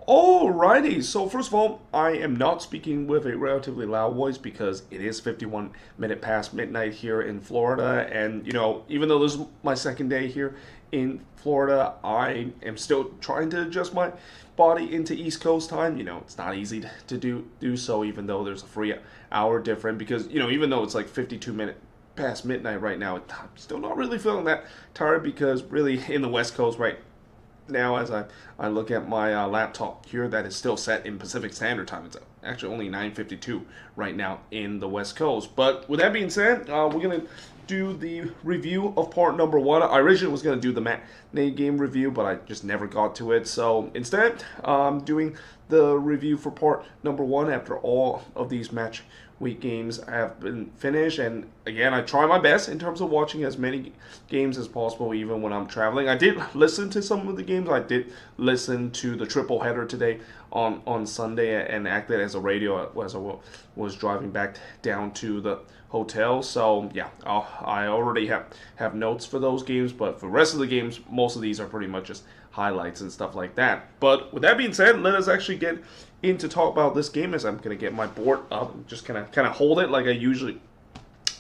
Alrighty, so first of all, I am not speaking with a relatively loud voice because it is 51 minutes past midnight here in Florida, and even though this is my second day here in Florida, I am still trying to adjust my body into East Coast time. It's not easy to do so, even though there's a 3 hour difference, because even though it's like 52 minutes past midnight right now, I'm still not really feeling that tired, because really in the West Coast right now, as I look at my laptop here, that is still set in Pacific Standard Time. It's actually only 9:52 right now in the West Coast. But with that being said, we're going to do the review of part number 1. I originally was going to do the matinee game review, but I just never got to it. So instead, I'm doing the review for part number 1 after all of these match week games have been finished. And again, I try my best in terms of watching as many games as possible, even when I'm traveling. I did listen to some of the games. I did listen to the triple header today on Sunday and acted as a radio as I was driving back down to the hotel. So yeah, I already have notes for those games, but for the rest of the games, most of these are pretty much just highlights and stuff like that. But with that being said, let us actually get into talk about this game, as I'm going to get my board up and just kind of hold it like I usually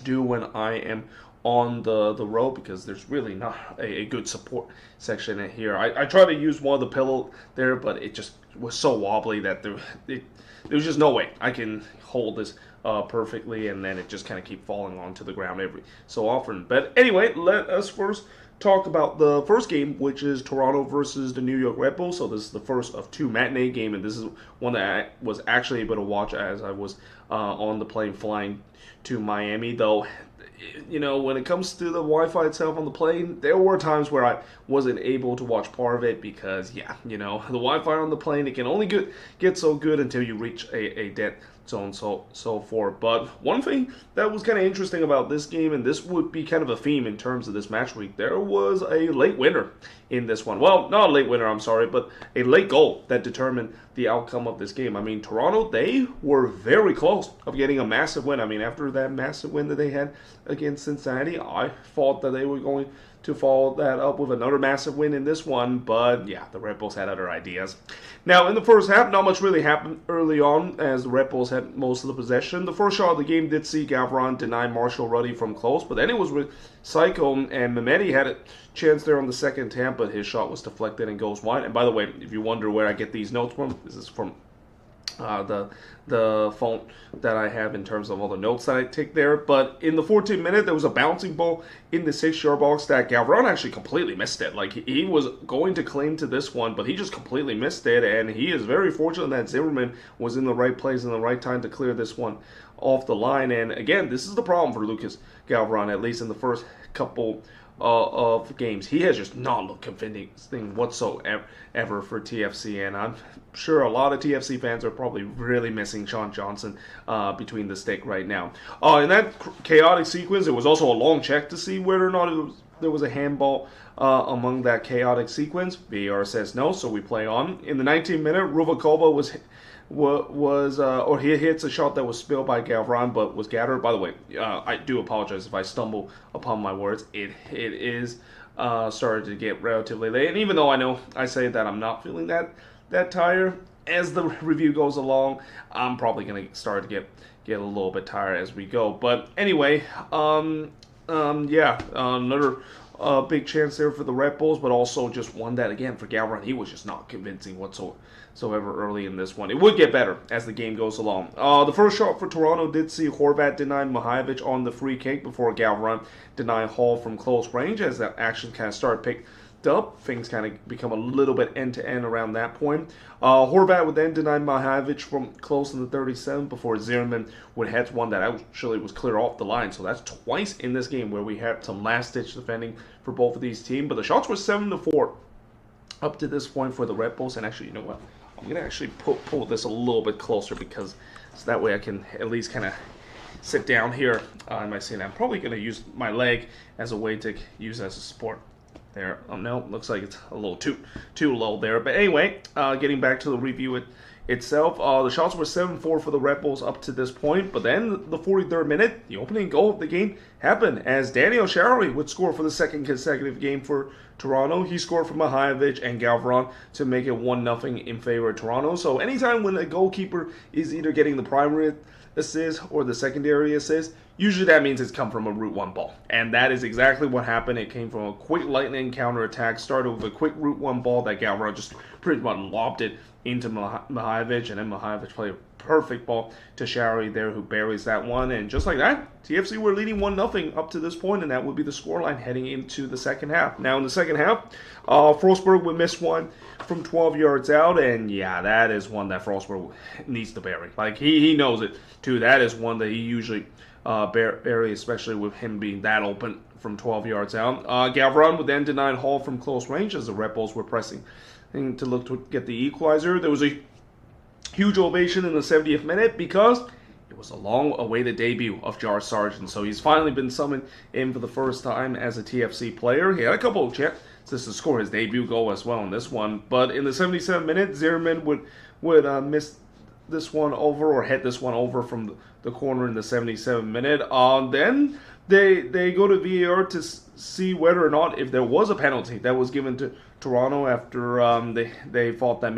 do when I am on the road, because there's really not a good support section in here. I tried to use one of the pillow there, but it just was so wobbly that there was just no way I can hold this perfectly, and then it just kind of keep falling onto the ground every so often. But anyway, let us first talk about the first game, which is Toronto versus the New York Red Bulls. So this is the first of 2 matinee games, and this is one that I was actually able to watch as I was on the plane flying to Miami. Though, when it comes to the Wi-Fi itself on the plane, there were times where I wasn't able to watch part of it because, the Wi-Fi on the plane, it can only get so good until you reach a dead zone, so forth. But one thing that was kind of interesting about this game, and this would be kind of a theme in terms of this match week, there was a late winner in this one. Well, not a late winner, I'm sorry, but a late goal that determined the outcome of this game. I mean, Toronto, they were very close of getting a massive win. I mean, after that massive win that they had against Cincinnati, I thought that they were going to follow that up with another massive win in this one, but yeah, the Red Bulls had other ideas. Now, in the first half, not much really happened early on, as the Red Bulls had most of the possession. The first shot of the game did see Gavron deny Marshall Ruddy from close, but then it was with Psycho, and Mehmeti had a chance there on the second attempt, but his shot was deflected and goes wide. And by the way, if you wonder where I get these notes from, this is from the phone that I have in terms of all the notes that I take there. But in the 14th minute, there was a bouncing ball in the 6-yard box that Gavron actually completely missed it. Like, he was going to claim to this one, but he just completely missed it, and he is very fortunate that Zimmerman was in the right place in the right time to clear this one off the line. And again, this is the problem for Lucas Gavron, at least in the first couple of games. He has just not looked convincing whatsoever for TFC, and I'm sure a lot of TFC fans are probably really missing Sean Johnson between the stick right now. In that chaotic sequence, it was also a long check to see whether or not there was a handball among that chaotic sequence. VAR says no, so we play on. In the 19th minute, Ruvalcaba he hits a shot that was spilled by Gavron, but was gathered. By the way, I do apologize if I stumble upon my words. It is started to get relatively late, and even though I know I say that I'm not feeling that tired, as the review goes along, I'm probably gonna start to get a little bit tired as we go. But anyway, another big chance there for the Red Bulls, but also just one that, again, for Gavron, he was just not convincing whatsoever early in this one. It would get better as the game goes along. The first shot for Toronto did see Horvat deny Mihajlovic on the free kick before Gavron denied Hall from close range. As that action kind of started picked up, things kind of become a little bit end-to-end around that point. Horvat would then deny Mihajlovic from close in the 37th before Zimmerman would head one that actually was clear off the line. So that's twice in this game where we had some last-ditch defending for both of these teams. But the shots were 7-4 up to this point for the Red Bulls. And actually, you know what? I'm going to actually pull this a little bit closer, because so that way I can at least kind of sit down here in my seat. I'm probably going to use my leg as a way to use as a support. There. Oh no, looks like it's a little too low there. But anyway, getting back to the review itself, the shots were 7-4 for the Red Bulls up to this point. But then the 43rd minute, the opening goal of the game happened as Daniel Sharry would score for the second consecutive game for Toronto. He scored for Mihajlovic and Galvron to make it 1-0 in favor of Toronto. So anytime when a goalkeeper is either getting the primary assist or the secondary assist, usually that means it's come from a Route 1 ball. And that is exactly what happened. It came from a quick lightning counterattack, started with a quick Route 1 ball that Galvron just pretty much lobbed it into Mihajlovic, and then Mihajlovic played a perfect ball to Showery there, who buries that one. And just like that, TFC were leading 1-0 up to this point, and that would be the scoreline heading into the second half. Now in the second half, Forsberg would miss one from 12 yards out, and yeah, that is one that Forsberg needs to bury. Like, he knows it too. That is one that he usually bury, especially with him being that open from 12 yards out. Galvron would then deny Hall from close range as the Red Bulls were pressing to look to get the equalizer. There was a huge ovation in the 70th minute because it was a long-awaited debut of Jar Sargent. So he's finally been summoned in for the first time as a TFC player. He had a couple of chances to score his debut goal as well in this one, but in the 77th minute, Zimmerman would miss this one over, or head this one over from the corner in the 77th minute. Then they go to VAR to see whether or not if there was a penalty that was given to Toronto after they thought that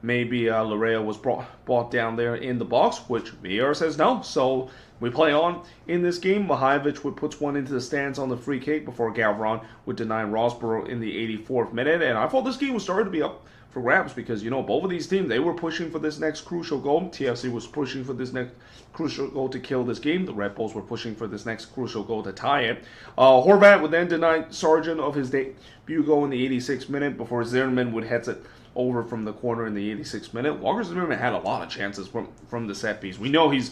maybe Larea was brought down there in the box, which VAR says no. So we play on in this game. Mihajlovic would put one into the stands on the free kick before Galvron would deny Rosborough in the 84th minute. And I thought this game was starting to be up for grabs because, both of these teams, they were pushing for this next crucial goal. TFC was pushing for this next crucial goal to kill this game. The Red Bulls were pushing for this next crucial goal to tie it. Horvat would then deny Sargent of his debut goal in the 86th minute before Zimmerman would head it over from the corner in the 86th minute. Walker Zimmerman had a lot of chances from the set piece. We know he's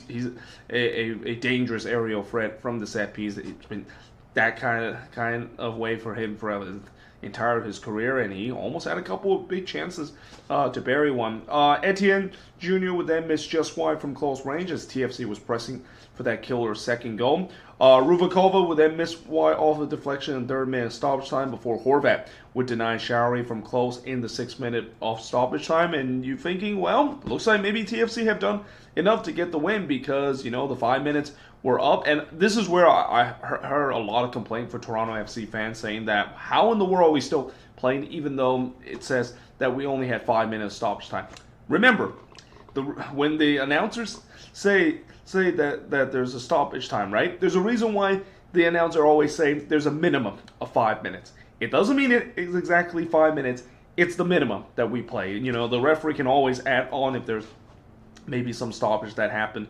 a dangerous aerial threat from the set piece. It's been that kind of way for him for entire of his career, and he almost had a couple of big chances to bury one. Etienne Jr. would then miss just wide from close range as TFC was pressing for that killer second goal. Ruvakova would then miss wide off a deflection in third minute stoppage time before Horvat would deny Showery from close in the 6th minute of stoppage time. And you're thinking, well, looks like maybe TFC have done enough to get the win because, the 5 minutes were up. And this is where I heard a lot of complaint for Toronto FC fans saying that how in the world are we still playing even though it says that we only had 5 minutes stoppage time. Remember, when the announcers say that there's a stoppage time, right? There's a reason why the announcer always say there's a minimum of 5 minutes. It doesn't mean it is exactly 5 minutes. It's the minimum that we play. The referee can always add on if there's maybe some stoppage that happened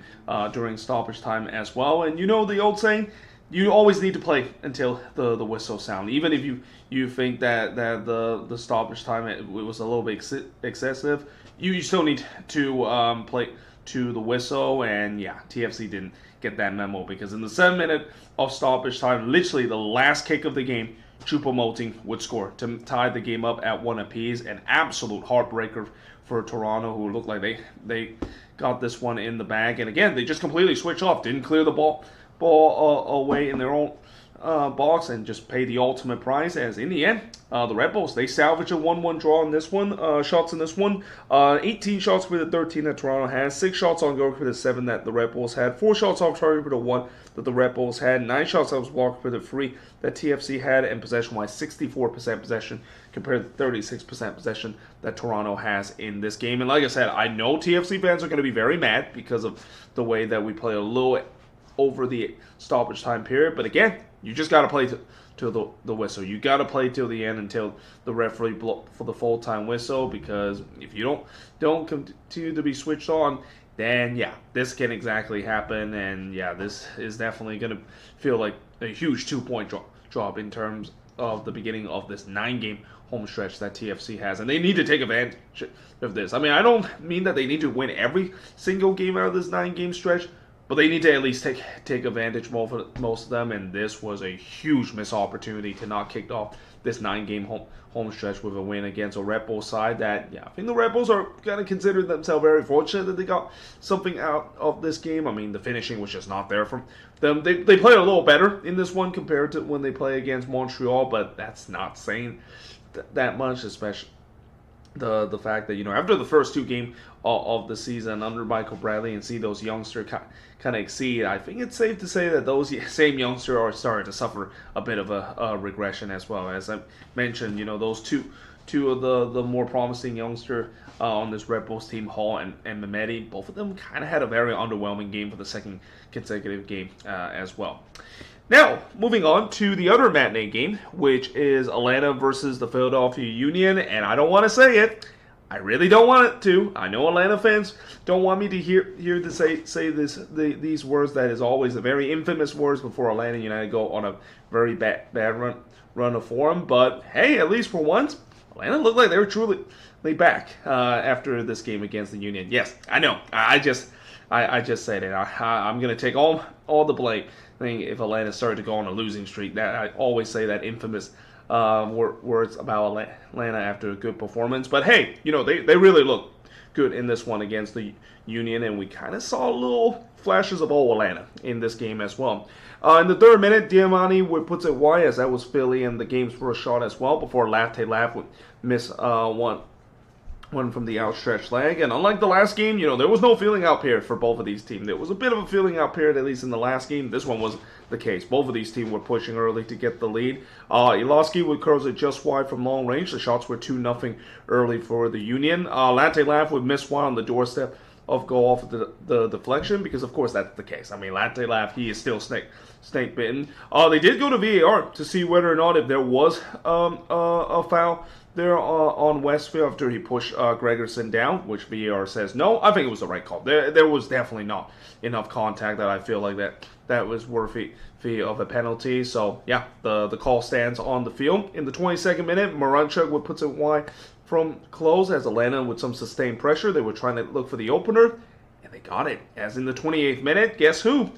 during stoppage time as well. And the old saying, you always need to play until the whistle sound. Even if you think that the stoppage time it was a little bit excessive, you still need to play to the whistle. And yeah, TFC didn't get that memo because in the 7th minute of stoppage time, literally the last kick of the game, Choupo-Moting would score to tie the game up at 1 apiece. An absolute heartbreaker for Toronto, who looked like they got this one in the bag. And again, they just completely switched off, didn't clear the ball away in their own box, and just pay the ultimate prize. As in the end, the Red Bulls, they salvage a 1-1 draw in this one. Shots in this one, 18 shots for the 13 that Toronto has, 6 shots on goal for the 7 that the Red Bulls had, 4 shots off target for the 1 that the Red Bulls had, 9 shots off block for the 3 that TFC had, and possession-wise, 64% possession compared to 36% possession that Toronto has in this game. And like I said, I know TFC fans are going to be very mad because of the way that we play a little over the stoppage time period. But again, you just got to play to the whistle. You got to play till the end until the referee blow for the full-time whistle, because if you don't continue to be switched on, then yeah, this can exactly happen. And yeah, this is definitely going to feel like a huge 2-point drop in terms of the beginning of this 9-game home stretch that TFC has, and they need to take advantage of this. I mean, I don't mean that they need to win every single game out of this 9-game stretch, but they need to at least take advantage most of them, and this was a huge missed opportunity to not kick off this 9-game home stretch with a win against a Red Bull side that, yeah, I think the Red Bulls are going to consider themselves very fortunate that they got something out of this game. I mean, the finishing was just not there from them. They played a little better in this one compared to when they play against Montreal, but that's not saying that much, the fact that, after the first two games of the season under Michael Bradley and see those youngsters kind of exceed, I think it's safe to say that those same youngsters are starting to suffer a bit of a regression as well. As I mentioned, those two of the more promising youngsters on this Red Bulls team, Hall and Mehmeti, both of them kind of had a very underwhelming game for the second consecutive game as well. Now, moving on to the other matinee game, which is Atlanta versus the Philadelphia Union, and I don't want to say it. I really don't want it to. I know Atlanta fans don't want me to hear to say these words. That is always the very infamous words before Atlanta United go on a very bad run of form. But hey, at least for once, Atlanta looked like they were truly back after this game against the Union. Yes, I know. I just said it. I'm going to take all the blame if Atlanta started to go on a losing streak. That I always say that infamous words about Atlanta after a good performance. But hey, they really looked good in this one against the Union, and we kind of saw little flashes of old Atlanta in this game as well. In the third minute, Diamani puts it wide, as that was Philly, and the game's first shot as well, before Latte Laf would miss one from the outstretched leg. And unlike the last game, there was no feeling out period for both of these teams. There was a bit of a feeling out period, at least in the last game. This one was the case. Both of these teams were pushing early to get the lead. Ilowski would curls it just wide from long range. The shots were 2-0 early for the Union. Latte Laf would miss one on the doorstep of goal off of the deflection, because of course that's the case. I mean, Latte Laf, he is still snake bitten. They did go to VAR to see whether or not if there was a foul there on Westfield after he pushed Gregerson down, which VAR says no. I think it was the right call. There was definitely not enough contact that I feel like that was worthy of a penalty. So yeah, the call stands on the field. In the 22nd minute, Maranchuk would puts it wide from close as Atlanta with some sustained pressure. They were trying to look for the opener, and they got it. As in the 28th minute, guess who?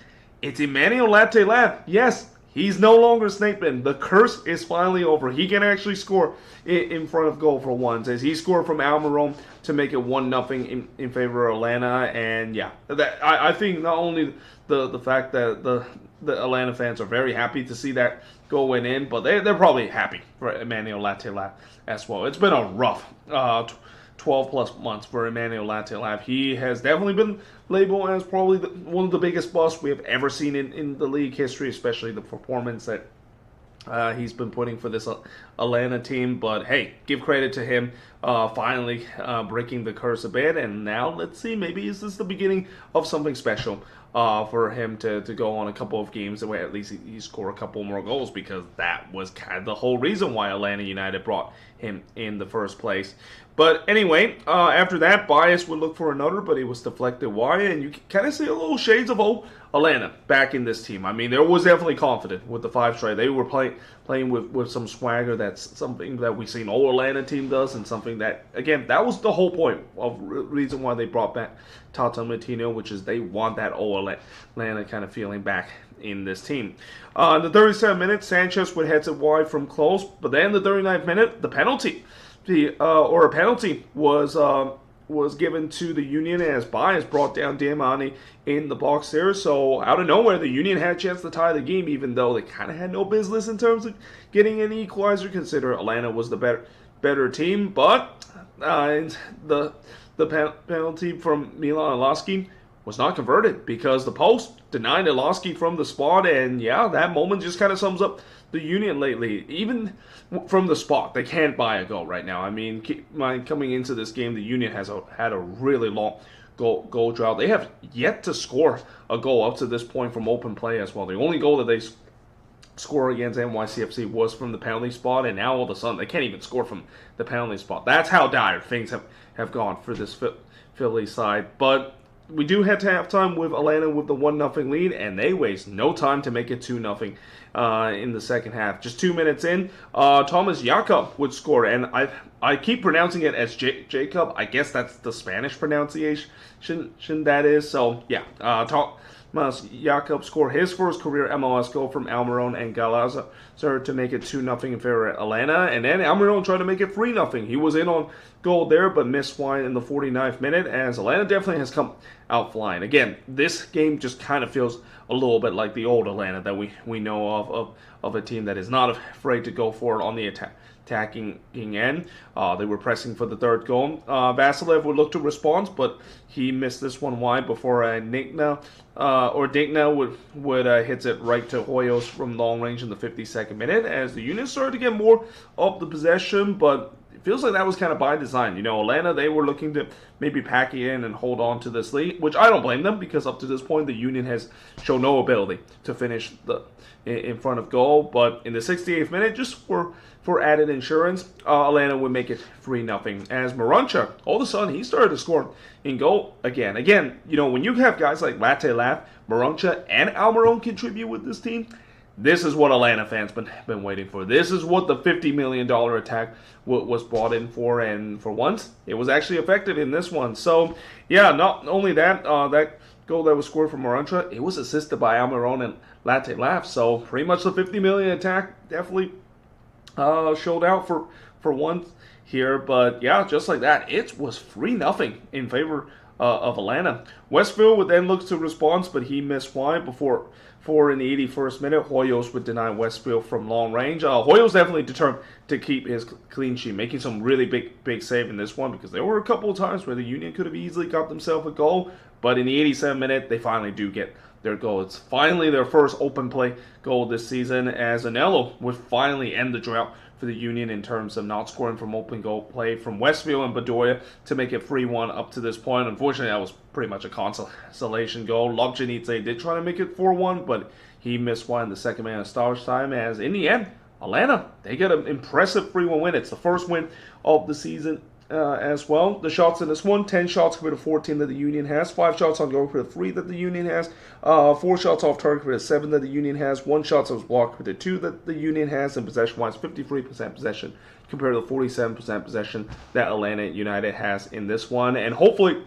It's Emmanuel Latte Laf. Yes, he's no longer snake-bitten. The curse is finally over. He can actually score in front of goal for once, as he scored from Almiron to make it 1-0 in favor of Atlanta. And yeah, I think not only the fact that the Atlanta fans are very happy to see that going in, but they're probably happy for Emmanuel Latte Laf as well. It's been a rough 12 plus months for Emmanuel Latte Laf. He has definitely been labeled as probably one of the biggest busts we have ever seen in the league history, especially the performance that he's been putting for this Atlanta team. But hey, give credit to him finally breaking the curse a bit. And now let's see, maybe is this the beginning of something special for him to go on a couple of games where at least he score a couple more goals, because that was kind of the whole reason why Atlanta United brought him in the first place. But anyway, after that, Bias would look for another, but it was deflected wide, and you can kind of see a little shades of old Atlanta back in this team. I mean, there was definitely confident with the 5-strike. They were playing with some swagger. That's something that we've seen old Atlanta team does, and something that, again, that was the whole point of reason why they brought back Tata Martino, which is they want that old Atlanta kind of feeling back in this team. In the 37th minute, Sanchez would head it wide from close, but then the 39th minute, the penalty. A penalty was given to the Union as Bias brought down Diamani in the box there. So out of nowhere, the Union had a chance to tie the game, even though they kind of had no business in terms of getting an equalizer, considering Atlanta was the better team. But the penalty from Milan Ilowski was not converted because the post denied Ilowski from the spot. And yeah, that moment just kind of sums up the Union lately. Even from the spot, they can't buy a goal right now. I mean, keep in mind, coming into this game, the Union has had a really long goal drought. They have yet to score a goal up to this point from open play as well. The only goal that they score against NYCFC was from the penalty spot, and now all of a sudden they can't even score from the penalty spot. That's how dire things have gone for this Philly side. But we do head to halftime with Atlanta with the 1-0 lead, and they waste no time to make it 2-0 in the second half. Just 2 minutes in, Thomas Jakob would score, and I keep pronouncing it as Jacob. I guess that's the Spanish pronunciation that is. So yeah, Thomas Jakob scored his first career MLS goal from Almiron and Galazar to make it 2-0 in favor of Atlanta, and then Almiron tried to make it 3-0. He was in on goal there, but missed wide in the 49th minute, as Atlanta definitely has come out flying. Again, this game just kind of feels a a little bit like the old Atlanta that we know of a team that is not afraid to go for it on the attacking end. They were pressing for the third goal. Vasilev would look to respond, but he missed this one wide before Digna would hits it right to Hoyos from long range in the 52nd minute as the Union started to get more of the possession, but it feels like that was kind of by design. Atlanta, they were looking to maybe pack it in and hold on to this lead, which I don't blame them because up to this point the Union has shown no ability to finish in front of goal. But in the 68th minute, just for added insurance, Atlanta would make it 3-0 as Marancha, all of a sudden, he started to score in goal again. Again, when you have guys like Latte Laf, Marancha, and Almiron contribute with this team, this is what Atlanta fans been waiting for. This is what the $50 million attack was brought in for, and for once, it was actually effective in this one. So, yeah, not only that, that goal that was scored from Marancha, it was assisted by Almiron and Latte Laf. So, pretty much the $50 million attack definitely showed out for once here. But, yeah, just like that, it was 3-0 in favor of Atlanta. Westfield would then look to respond, but he missed wide before in the 81st minute, Hoyos would deny Westfield from long range. Hoyos definitely determined to keep his clean sheet, making some really big save in this one because there were a couple of times where the Union could have easily got themselves a goal, but in the 87th minute, they finally do get their goal. It's finally their first open play goal this season as Anello would finally end the drought for the Union in terms of not scoring from open goal play from Westfield and Bedoya to make it 3-1 up to this point. Unfortunately, that was pretty much a consolation goal. Lobjanidze did try to make it 4-1, but he missed one in the second man of stoppage time as in the end, Atlanta, they get an impressive 3-1 win. It's the first win of the season as well. The shots in this one, 10 shots compared to 14 that the Union has, 5 shots on goal compared to 3 that the Union has, 4 shots off target compared to 7 that the Union has, 1 shot that was blocked compared to 2 that the Union has, and possession-wise, 53% possession compared to the 47% possession that Atlanta United has in this one. And hopefully,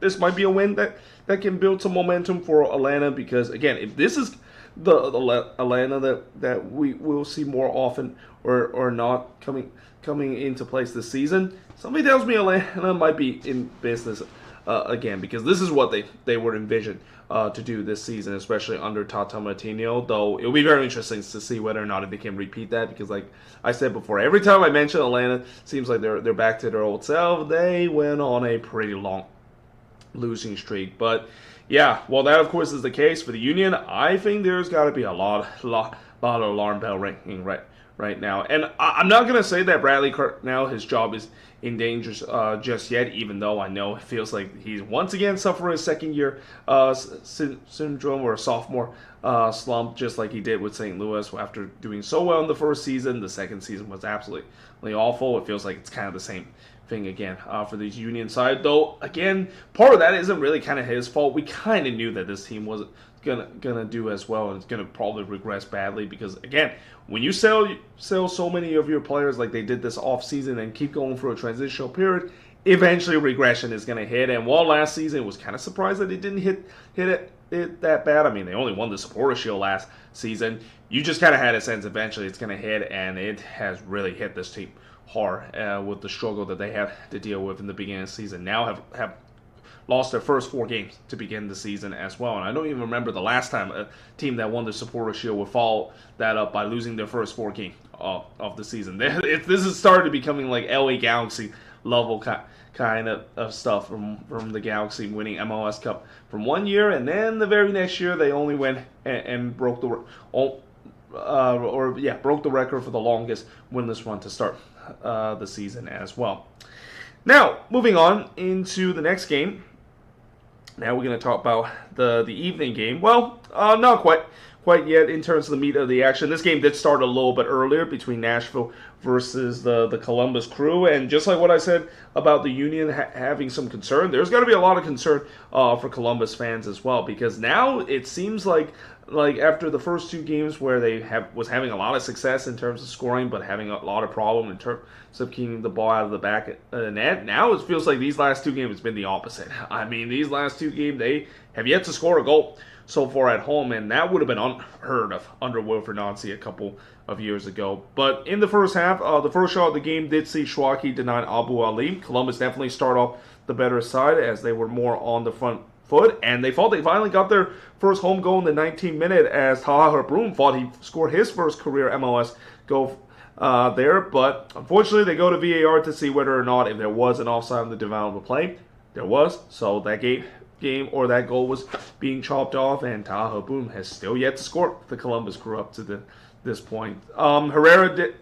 this might be a win that can build some momentum for Atlanta because, again, if this is the Atlanta that we will see more often or not coming into place this season, somebody tells me Atlanta might be in business again because this is what they were envisioned to do this season, especially under Tata Martino. Though it'll be very interesting to see whether or not they can repeat that because, like I said before, every time I mention Atlanta, it seems like they're back to their old self. They went on a pretty long losing streak, but yeah, well, that of course is the case for the Union. I think there's got to be a lot of alarm bell ringing right now. And I'm not going to say that Bradley Cartnell, his job is in danger just yet, even though I know it feels like he's once again suffering a second-year syndrome or a sophomore slump, just like he did with St. Louis after doing so well in the first season. The second season was absolutely awful. It feels like it's kind of the same thing again for the Union side. Though, again, part of that isn't really kind of his fault. We kind of knew that this team wasn't gonna do as well, and it's gonna probably regress badly because, again, when you sell so many of your players like they did this offseason and keep going for a transitional period, eventually regression is gonna hit. And while last season it was kind of surprised that it didn't hit it that bad. I mean, they only won the Supporter Shield last season. You just kind of had a sense eventually it's gonna hit, and it has really hit this team hard with the struggle that they have to deal with in the beginning of the season. Now have lost their first 4 games to begin the season as well. And I don't even remember the last time a team that won the Supporter Shield would follow that up by losing their first 4 games of the season. This has started becoming like LA Galaxy level kind of stuff from the Galaxy winning MLS Cup from one year, and then the very next year they only went and broke the record for the longest winless run to start the season as well. Now, moving on into the next game. Now we're going to talk about the evening game. Well, not quite yet in terms of the meat of the action. This game did start a little bit earlier between Nashville versus the Columbus Crew. And just like what I said about the Union having some concern, there's got to be a lot of concern for Columbus fans as well. Because now it seems like after the first 2 games where they was having a lot of success in terms of scoring, but having a lot of problem in terms of keeping the ball out of the back of the net, now it feels like these last 2 games has been the opposite. I mean, these last 2 games, they have yet to score a goal so far at home, and that would have been unheard of under Wilfried Nancy a couple of years ago. But in the first half, the first shot of the game did see Schwalke denied Abu Ali. Columbus definitely start off the better side as they were more on the front foot, and they finally got their first home goal in the 19th minute as Taha Broom thought he scored his first career MLS goal there, but unfortunately they go to VAR to see whether or not if there was an offside on the development play. There was, so that game or that goal was being chopped off, and Taha Broom has still yet to score the Columbus Crew up to this point. Herrera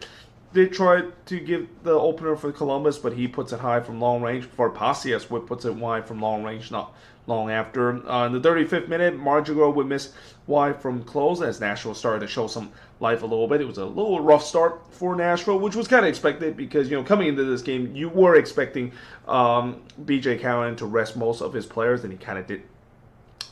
did try to give the opener for Columbus, but he puts it high from long range before Pasias puts it wide from long range not long after. In the 35th minute, Margigro would miss wide from close as Nashville started to show some life a little bit. It was a little rough start for Nashville, which was kind of expected because, coming into this game, you were expecting BJ Cowan to rest most of his players, and he kind of did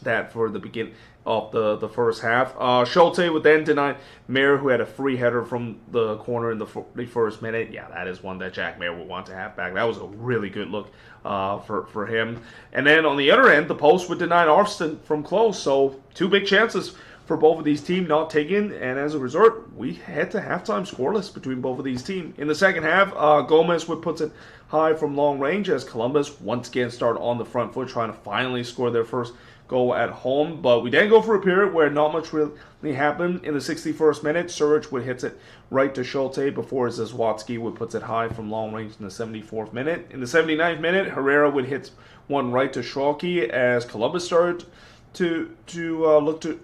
that for the beginning of the first half. Schulte would then deny Mayer, who had a free header from the corner in the 41st minute. Yeah, that is one that Jack Mayer would want to have back. That was a really good look for him. And then on the other end, the post would deny Arfston from close. So 2 big chances for both of these teams not taken, and as a result, we head to halftime scoreless between both of these teams. In the second half, Gomez would put it high from long range as Columbus once again start on the front foot, trying to finally score their first goal at home. But we then go for a period where not much really happened. In the 61st minute, Surge would hit it right to Schulte before Zazwatsky would put it high from long range in the 74th minute. In the 79th minute, Herrera would hit one right to Schalke as Columbus started to look to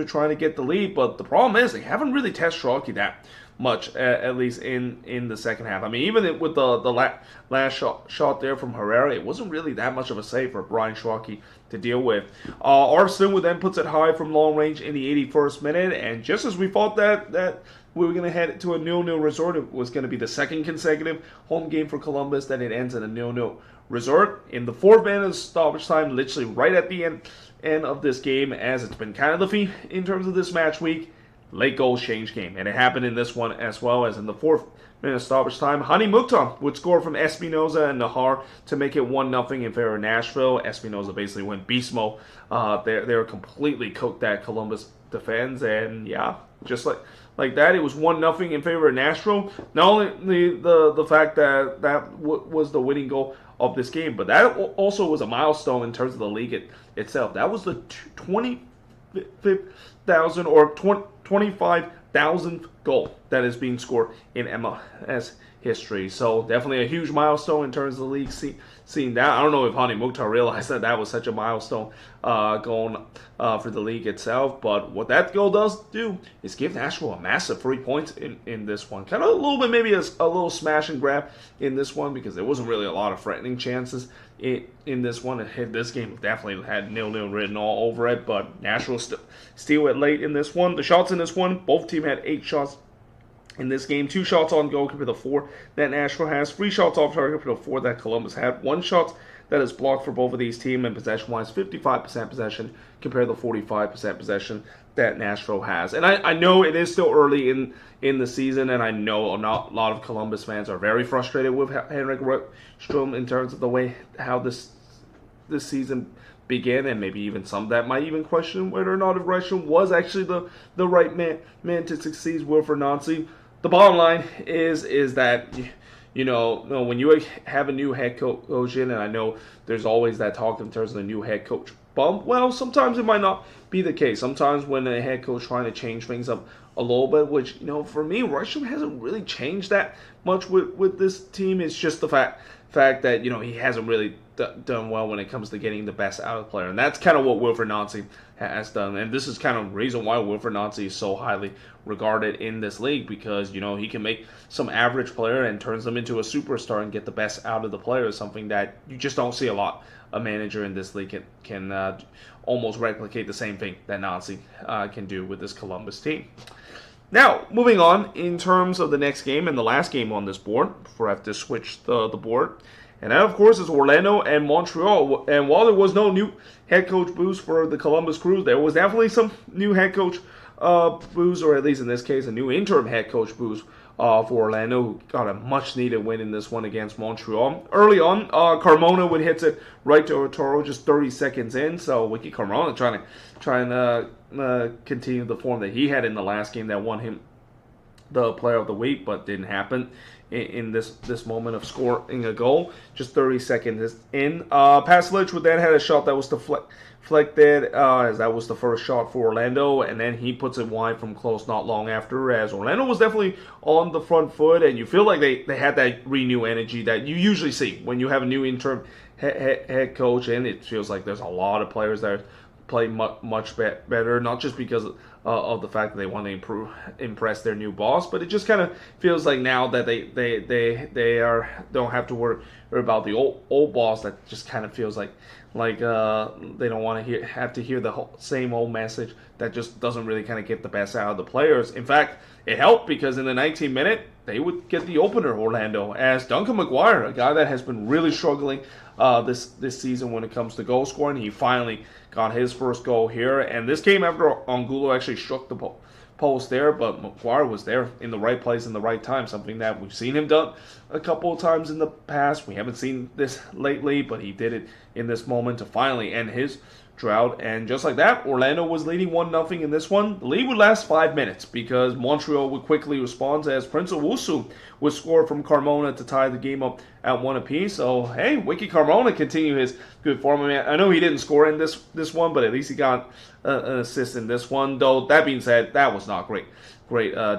trying to get the lead, but the problem is they haven't really tested Schalke that much, at least in the second half. I mean, even with the last shot there from Herrera, it wasn't really that much of a save for Brian Schalke to deal with. Arfston would then puts it high from long range in the 81st minute, and just as we thought that we were going to head to a 0-0 resort, it was going to be the second consecutive home game for Columbus, then it ends in a 0-0 resort. In the 4th minute of stoppage time, literally right at the end of this game, as it's been kind of the theme in terms of this match week, late goals change game, and it happened in this one as well. As in the 4th minute of stoppage time, Hani Mukhtar would score from Espinoza and Nahar to make it 1-0 in favor of Nashville. Espinoza basically went beast mode. They were completely cooked that Columbus defense, and yeah, just like that, it was 1-0 in favor of Nashville. Not only the fact that was the winning goal of this game, but that also was a milestone in terms of the league itself. That was the 25,000 or 25,000th goal that is being scored in MLS history. So definitely a huge milestone in terms of the league seeing that. I don't know if Hani Mukhtar realized that was such a milestone going for the league itself. But what that goal does do is give Nashville a massive 3 points in this one. Kind of a little bit, maybe a little smash and grab in this one because there wasn't really a lot of threatening chances in this one. This game definitely had 0-0 written all over it, but Nashville steal it late in this one. The shots in this one, both teams had 8 shots in this game. 2 shots on goal compared to 4 that Nashville has. 3 shots off target compared to 4 that Columbus had. 1 shot that is blocked for both of these teams, and possession-wise, 55% possession compared to 45% possession that Nashville has. And I know it is still early in the season, and I know a lot of Columbus fans are very frustrated with Henrik Rydstrom in terms of the way how this season began, and maybe even some that might even question whether or not if Rydstrom was actually the right man to succeed Wilfried Nancy. The bottom line is that when you have a new head coach in, and I know there's always that talk in terms of the new head coach bump. Well, sometimes it might not be the case. Sometimes when a head coach trying to change things up a little bit, which for me, Rydstrom hasn't really changed that much with this team. It's just the fact that he hasn't really done well when it comes to getting the best out of the player, and that's kind of what Wilfried Nancy has done. And this is kind of the reason why Wilfried Nancy is so highly regarded in this league, because he can make some average player and turns them into a superstar and get the best out of the player. Something that you just don't see a lot. A manager in this league can almost replicate the same thing that Nancy can do with this Columbus team. Now, moving on in terms of the next game and the last game on this board, before I have to switch the board. And that, of course, is Orlando and Montreal. And while there was no new head coach boost for the Columbus Crew, there was definitely some new head coach boost, or at least in this case, a new interim head coach boost for Orlando, who got a much-needed win in this one against Montreal. Early on, Carmona would hit it right to Otoro just 30 seconds in. So Wiki Carmona trying to continue the form that he had in the last game that won him the Player of the Week, but didn't happen in this moment of scoring a goal. Just 30 seconds in. Pasalic would then had a shot that was deflected deflected, as that was the first shot for Orlando, and then he puts it wide from close not long after, as Orlando was definitely on the front foot, and you feel like they had that renewed energy that you usually see when you have a new interim head coach, and it feels like there's a lot of players that play much better, not just because of the fact that they want to impress their new boss, but it just kind of feels like now that they don't have to worry about the old boss. That just kind of feels like they don't want to have to hear the same old message that just doesn't really kind of get the best out of the players. In fact, it helped because in the 19th minute they would get the opener, Orlando, as Duncan McGuire, a guy that has been really struggling this season when it comes to goal scoring, he finally got his first goal here, and this came after Angulo actually struck the post there, but McGuire was there in the right place in the right time, something that we've seen him done a couple of times in the past. We haven't seen this lately, but he did it in this moment to finally end his drought, and just like that, Orlando was leading 1-0 in this one. The lead would last 5 minutes because Montreal would quickly respond as Prince Owusu would score from Carmona to tie the game up at 1 apiece. So, hey, Wiki Carmona continue his good form. I know he didn't score in this one, but at least he got an assist in this one. Though, that being said, that was not great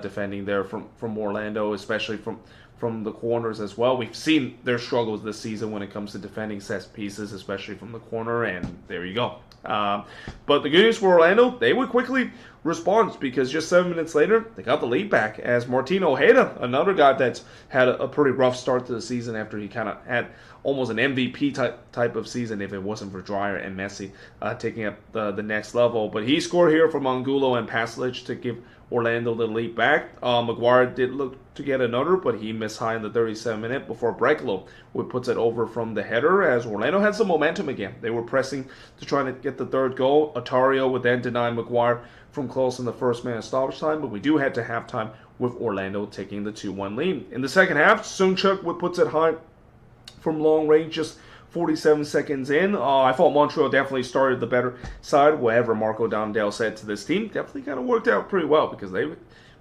defending there from Orlando, especially from the corners as well. We've seen their struggles this season when it comes to defending set pieces, especially from the corner, and there you go. But the good news for Orlando, they would quickly respond because just 7 minutes later, they got the lead back as Martin Ojeda, another guy that's had a pretty rough start to the season after he kind of had almost an MVP type of season if it wasn't for Dreyer and Messi taking up the next level. But he scored here from Angulo and Pasalic to give Orlando the lead back. McGuire did look to get another, but he missed high in the 37th minute before Brekalo would put it over from the header as Orlando had some momentum again. They were pressing to try to get the third goal. Otario would then deny McGuire from close in the first minute stoppage time, but we do head to halftime with Orlando taking the 2-1 lead. In the second half, Sungchuk would put it high from long range just 47 seconds in. I thought Montreal definitely started the better side. Whatever Marco Dondell said to this team definitely kind of worked out pretty well because they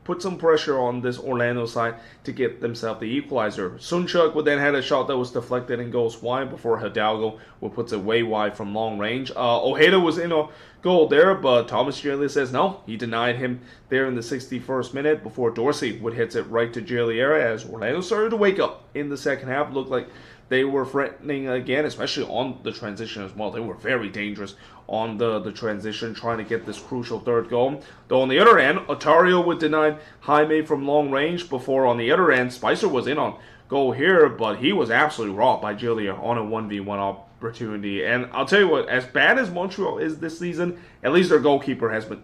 put some pressure on this Orlando side to get themselves the equalizer. Sungchuk would then had a shot that was deflected and goes wide before Hidalgo would put it way wide from long range. Ojeda was in a goal there, but Thomas Gillier says no. He denied him there in the 61st minute before Dorsey would hit it right to Gillier as Orlando started to wake up in the second half. Looked like they were threatening again, especially on the transition as well. They were very dangerous on the transition, trying to get this crucial third goal. Though on the other end, Otario would deny Jaime from long range before on the other end, Spicer was in on goal here, but he was absolutely robbed by Gillier on a 1v1 opportunity. And I'll tell you what, as bad as Montreal is this season, at least their goalkeeper has been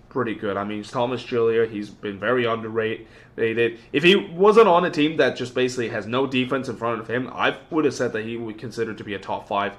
pretty good. I mean, Thomas Gillier, he's been very underrated. If he wasn't on a team that just basically has no defense in front of him, I would have said that he would consider to be a top 5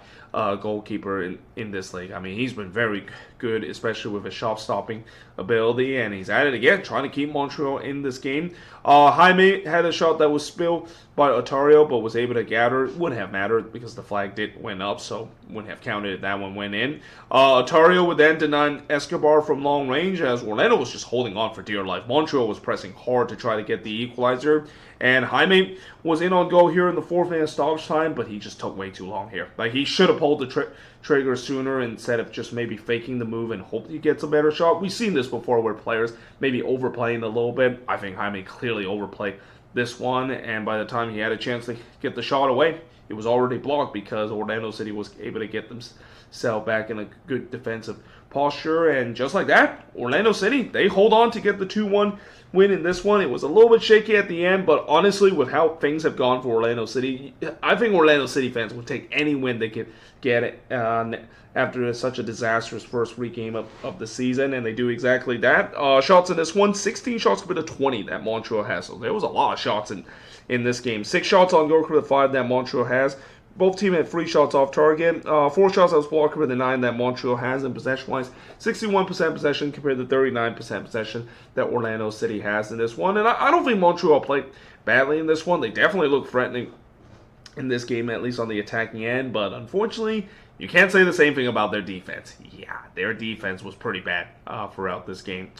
goalkeeper in this league. I mean, he's been very good, especially with his shot-stopping ability, and he's at it again, trying to keep Montreal in this game. Jaime had a shot that was spilled by Otario, but was able to gather. It wouldn't have mattered because the flag did went up, so wouldn't have counted if that one went in. Otario would then deny Escobar from long range as Orlando was just holding on for dear life. Montreal was pressing hard to try to get the equalizer, and Jaime was in on goal here in the 4th minute stoppage time, but he just took way too long here. Like, he should have pulled the trigger sooner instead of just maybe faking the move and hope he gets a better shot. We've seen this before where players maybe overplaying a little bit. I think Jaime clearly overplayed this one, and by the time he had a chance to get the shot away, it was already blocked because Orlando City was able to get themselves back in a good defensive posture. And just like that, Orlando City, they hold on to get the 2-1 win in this one. It was a little bit shaky at the end, but honestly, with how things have gone for Orlando City, I think Orlando City fans would take any win they could get it after such a disastrous first week game of the season, and they do exactly that. Shots in this one, 16 shots compared to 20 that Montreal has, so there was a lot of shots in this game. 6 shots on goal compared to 5 that Montreal has. Both teams had 3 shots off target. 4 shots that was blocked compared to 9 that Montreal has. And possession-wise, 61% possession compared to 39% possession that Orlando City has in this one. And I don't think Montreal played badly in this one. They definitely look threatening in this game, at least on the attacking end. But unfortunately, you can't say the same thing about their defense. Yeah, their defense was pretty bad throughout this game.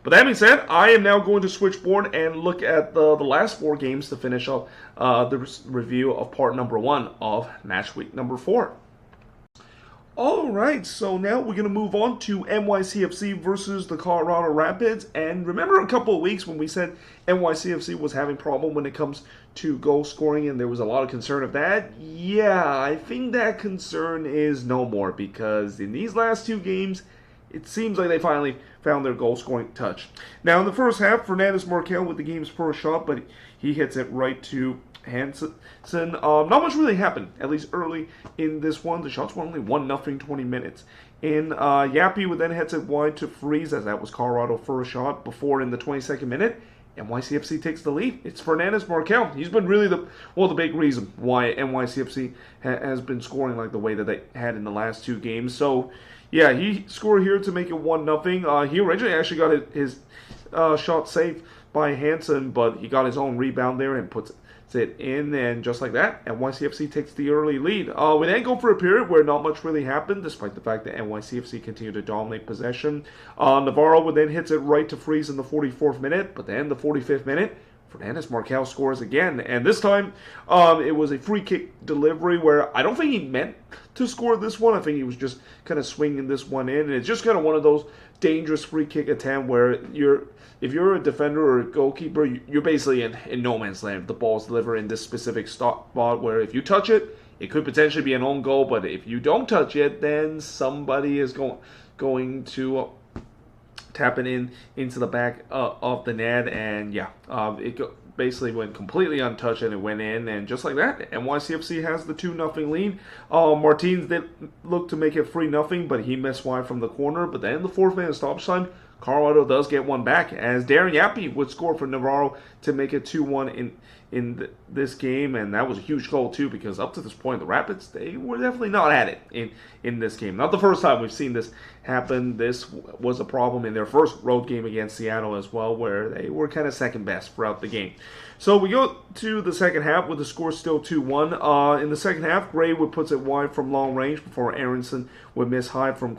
But that being said, I am now going to switch board and look at the last 4 games to finish up the review of part number 1 of match week number 4. All right, so now we're going to move on to NYCFC versus the Colorado Rapids. And remember a couple of weeks when we said NYCFC was having problem when it comes to goal scoring and there was a lot of concern of that? Yeah, I think that concern is no more because in these last two games, it seems like they finally found their goal scoring touch. Now, in the first half, Fernandez Markel with the game's first shot, but he hits it right to Hansen. Not much really happened, at least early in this one. The shots were only 1-0, 20 minutes. And Yappy would then hits it wide to Freeze, as that was Colorado's first shot, before in the 22nd minute, NYCFC takes the lead. It's Fernandez Markel. He's been really the big reason why NYCFC has been scoring like the way that they had in the last two games. So, yeah, he scored here to make it 1-0. He originally actually got his shot saved by Hansen, but he got his own rebound there and puts it in, and just like that, NYCFC takes the early lead. We then go for a period where not much really happened, despite the fact that NYCFC continued to dominate possession. Navarro would then hits it right to Freeze in the 44th minute, but then the 45th minute, Fernandez Markel scores again, and this time it was a free kick delivery where I don't think he meant to score this one. I think he was just kind of swinging this one in, and it's just kind of one of those dangerous free kick attempt where if you're a defender or a goalkeeper, you're basically in no man's land. The ball's delivered in this specific spot where if you touch it, it could potentially be an own goal, but if you don't touch it, then somebody is going to tap it into the back of the net, and yeah, basically went completely untouched and it went in, and just like that, NYCFC has the 2-0 lead. Martins did look to make it 3-0, but he missed wide from the corner. But then the 4th minute stoppage time, Colorado does get one back as Darren Yappy would score for Navarro to make it 2-1 in this game, and that was a huge goal too because up to this point the Rapids, they were definitely not at it in this game. Not the first time we've seen this happen. This was a problem in their first road game against Seattle as well, where they were kind of second best throughout the game. So we go to the second half with the score still 2-1. In the second half, Gray would puts it wide from long range before Aronson would miss high from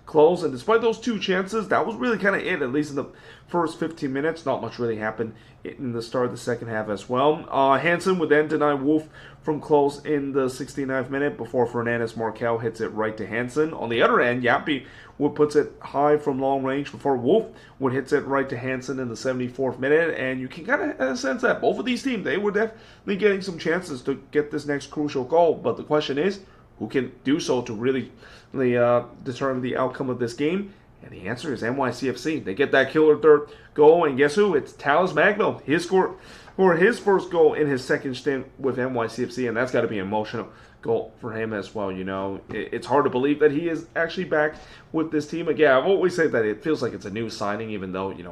close, and despite those two chances, that was really kind of it, at least in the first 15 minutes. Not much really happened in the start of the second half as well. Hansen would then deny Wolf from close in the 69th minute before Fernandez Markel hits it right to Hansen. On the other end, Yappy would puts it high from long range before Wolf would hits it right to Hansen in the 74th minute, and you can kind of sense that both of these teams, they were definitely getting some chances to get this next crucial goal, but the question is, who can do so to really determine the outcome of this game? And the answer is NYCFC. They get that killer third goal, and guess who? It's Talis Magno. His score for his first goal in his second stint with NYCFC, and that's got to be an emotional goal for him as well. You know, it's hard to believe that he is actually back with this team again. I've always said that it feels like it's a new signing, even though it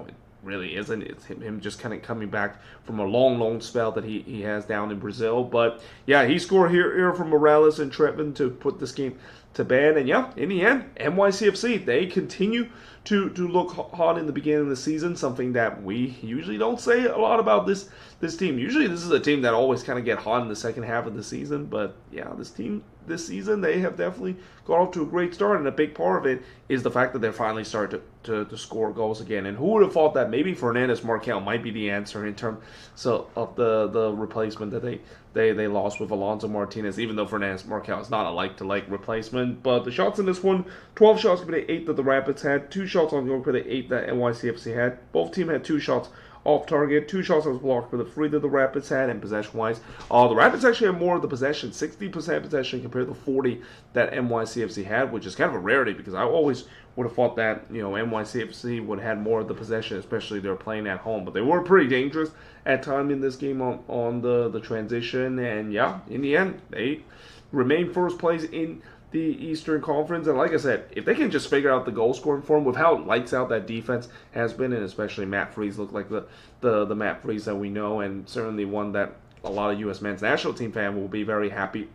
really isn't. It's him just kind of coming back from a long spell that he has down in Brazil. But yeah, he scored here from Morales and Trentman to put this game to bed. And yeah, in the end, NYCFC, they continue to look hot in the beginning of the season, something that we usually don't say a lot about this team. Usually this is a team that always kind of get hot in the second half of the season, but yeah, this team this season, they have definitely got off to a great start, and a big part of it is the fact that they're finally starting to score goals again. And who would have thought that maybe Fernandez Markel might be the answer in terms of the replacement that they lost with Alonso Martinez, even though Fernandez Markel is not a like-to-like replacement. But the shots in this one, 12 shots compared to 8 that the Rapids had, 2 shots on goal compared to 8 that NYCFC had. Both teams had 2 shots off target, 2 shots that was blocked for the 3 that the Rapids had, and possession-wise, the Rapids actually had more of the possession, 60% possession compared to 40 that NYCFC had, which is kind of a rarity because I always would have thought that NYCFC would have had more of the possession, especially they're playing at home. But they were pretty dangerous at times in this game on the transition, and yeah, in the end, they remain first place in the Eastern Conference. And like I said, if they can just figure out the goal scoring form with how lights out that defense has been, and especially Matt Freese looked like the Matt Freese that we know, and certainly one that a lot of U.S. men's national team fan will be very happy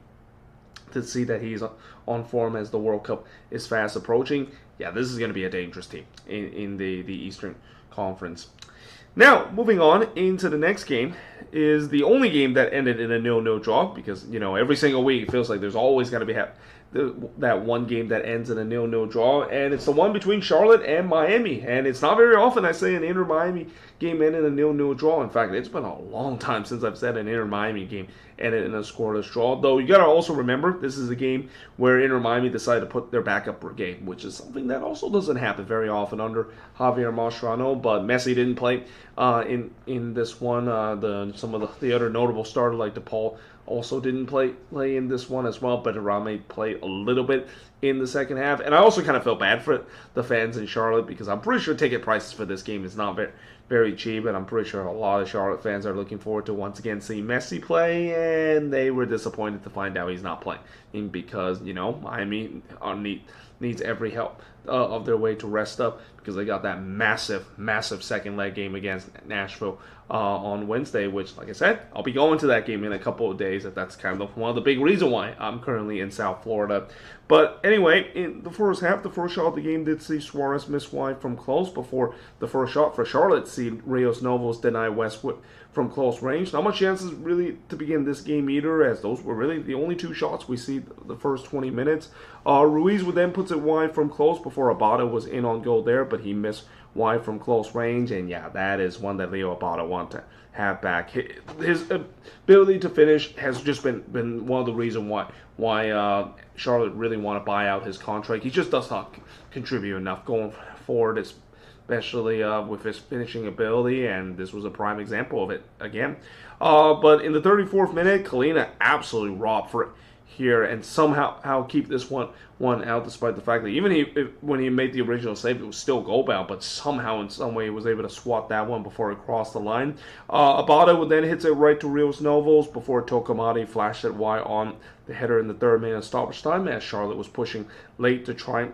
to see that he's on form as the World Cup is fast approaching. Yeah, this is going to be a dangerous team in the Eastern Conference. Now, moving on into the next game is the only game that ended in a 0-0 draw, because every single week it feels like there's always going to that one game that ends in a 0-0 draw, and it's the one between Charlotte and Miami. And it's not very often I say an Inter-Miami game ended in a 0-0 draw. In fact, it's been a long time since I've said an Inter-Miami game ended in a scoreless draw. Though you got to also remember, this is a game where Inter-Miami decided to put their backup brigade, which is something that also doesn't happen very often under Javier Mascherano. But Messi didn't play in this one. Some of the other notable starters like DePaul also didn't play in this one as well, but Rame played a little bit in the second half. And I also kind of felt bad for the fans in Charlotte because I'm pretty sure ticket prices for this game is not very cheap, and I'm pretty sure a lot of Charlotte fans are looking forward to once again seeing Messi play, and they were disappointed to find out he's not playing because, Miami needs every help of their way to rest up because they got that massive second leg game against Nashville on Wednesday, which, like I said, I'll be going to that game in a couple of days. That's kind of one of the big reasons why I'm currently in South Florida. But anyway, in the first half, the first shot of the game did see Suarez miss wide from close before the first shot for Charlotte see Rios Novos deny Westwood from close range. Not much chances really to begin this game either, as those were really the only two shots we see the first 20 minutes. Ruiz would then puts it wide from close before Abada was in on goal there, but he missed wide from close range, and yeah, that is one that Leo Abada wants to have back. His ability to finish has just been one of the reasons why Charlotte really want to buy out his contract. He just does not contribute enough going forward, especially with his finishing ability, and this was a prime example of it again. But in the 34th minute, Kalina absolutely robbed for it here and somehow keep this one out, despite the fact that even when he made the original save, it was still goal bound, but somehow in some way he was able to swat that one before it crossed the line. Abada would then hit it right to Rios Novos before Tokamati flashed it wide on the header in the 3rd minute of stoppage time, as Charlotte was pushing late to try